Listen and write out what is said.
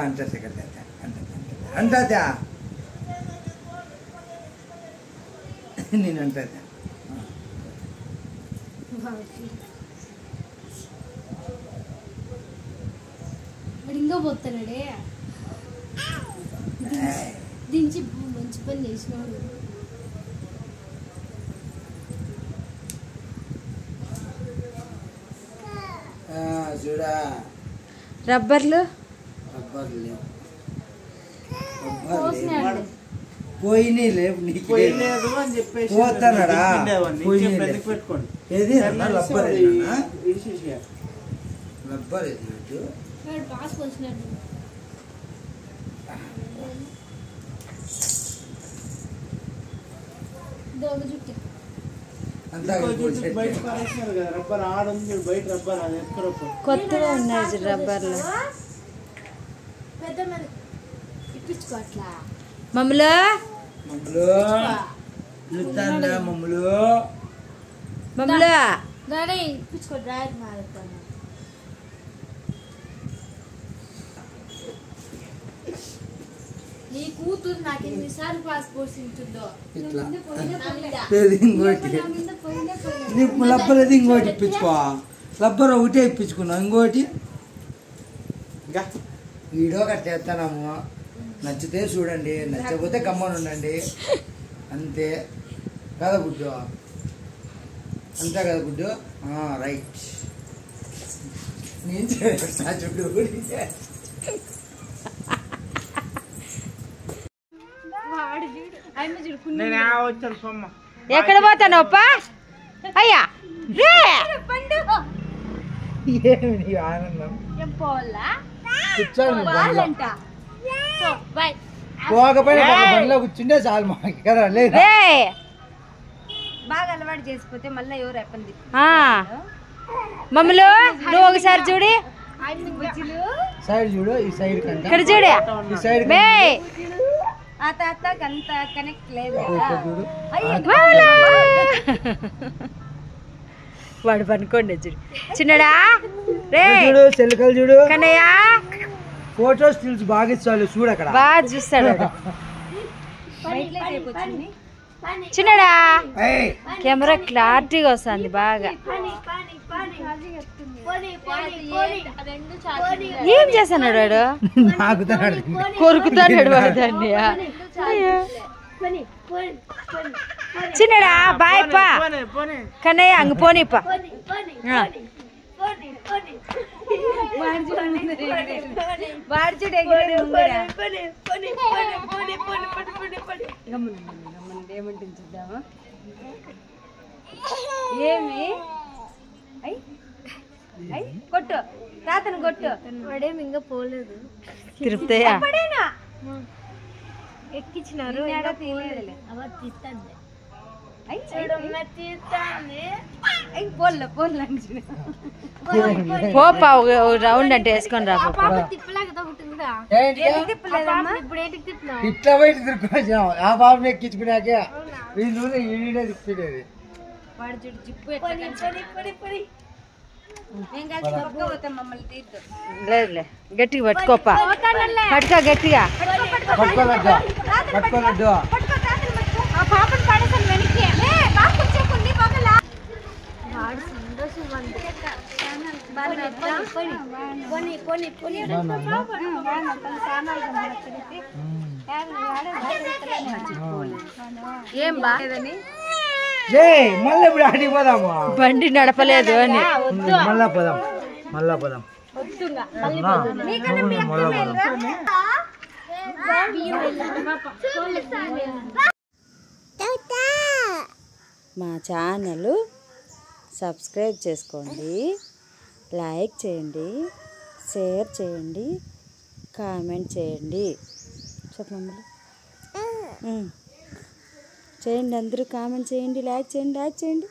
అంతే అంతే నేను అంతే ఇంకా పోతాడే దించి మంచి పని చేసినాడు. చూడా రబ్బర్లు పోయినాయి లేవు పోయలేదు అని చెప్పేసి పోతానడా పెట్టుకోండి. ఏది రబ్బర్ రబ్బర్ పాస్ వచ్చినట్టు దోగ చుట్టూ బయట పారేసినారు కదా రబ్బర్ ఆడుంది బయట రబ్బర్ అది ఎక్కడ కొత్తగా ఉన్నాయి రబ్బర్లు. పెద్ద ఇప్పించుకో అట్లా మమ్మలు మమ్మలు గానే ఇప్పించుకో డ్రైవర్ మారుతాను. నీ కూతురు నాకు ఎన్నిసార్లు పాస్పోర్ట్ తింటుందో. లబ్బర్ అది ఇంకోటి ఇప్పించుకో. లబ్బర్ ఒకటే ఇప్పించుకున్నావు ఇంకోటి వీడియో కట్టేస్తాము. నచ్చితే చూడండి, నచ్చకపోతే గమ్మని ఉండండి అంతే కదా గుడ్డు. అంతే కదా గుడ్డు. రైట్ నేను చేస్తా చుట్టూ. ఎక్కడ పోతాను అప్ప అయ్యా ఏమి ఆనందం పోకపోయినా బండిలో కూర్చుంటే చాలు మాకు కదా. లేదా బాగా అలవాటు చేసిపోతే మళ్ళీ ఎవరు ఎప్పంది. మమ్మలు నువ్వు ఒకసారి చూడి సైడ్ చూడు, ఈ సైడ్ కంటే ఇక్కడ చూడు, ఈ సైడ్ ఆ తాతకి అంత కనెక్ట్ లేదు. వాడు పనుకోండి చూడు చిన్నడా రే చూడు చెల్లికలు చూడు కన్నయ్య ఫోటో స్టిల్స్ బాగా ఇస్తాడు చూడు అక్కడ బాగా చూస్తాడు. చిన్నడా కెమెరా క్లారిటీగా వస్తుంది బాగా. ఏం చేస్తున్నాడు వాడు? నాకుతాడు కొరుకుతాడు వాడు దాన్ని. చిన్నడా బాయ్ పా కన్నయ్య అంగ పోనీపా. ఏమంటుంది చూద్దామా? ఏమి కొట్టు తాతను కొట్టు. వాడేమి ఇంకా పోలేదు. తిరుపతయ్యా ఎక్కించినారు పోపా రౌండ్ అంటే వేసుకొని రా. ఇట్లా బయట తిరుక్కొచ్చాం. ఆ బాబుని ఎక్కించుకున్నాకే వీళ్ళు తిప్పేది. లేదులే గట్టిగా పట్టుకోపా. పట్టుకో గట్టిగా పట్టుకోలడ్డు పట్టుకోలడ్డు. ఏం బాలేదని మళ్ళీ ఇప్పుడు ఆడికి పోదాము. బండి నడపలేదు అని మళ్ళా పోదాం మళ్ళా పోదాం. మా ఛానల్ సబ్స్క్రైబ్ చేసుకోండి, లైక్ చేయండి, షేర్ చేయండి, కామెంట్ చేయండి. చెప్పమ్మలు చేయండి, అందరూ కామెంట్ చేయండి, లైక్ చేయండి.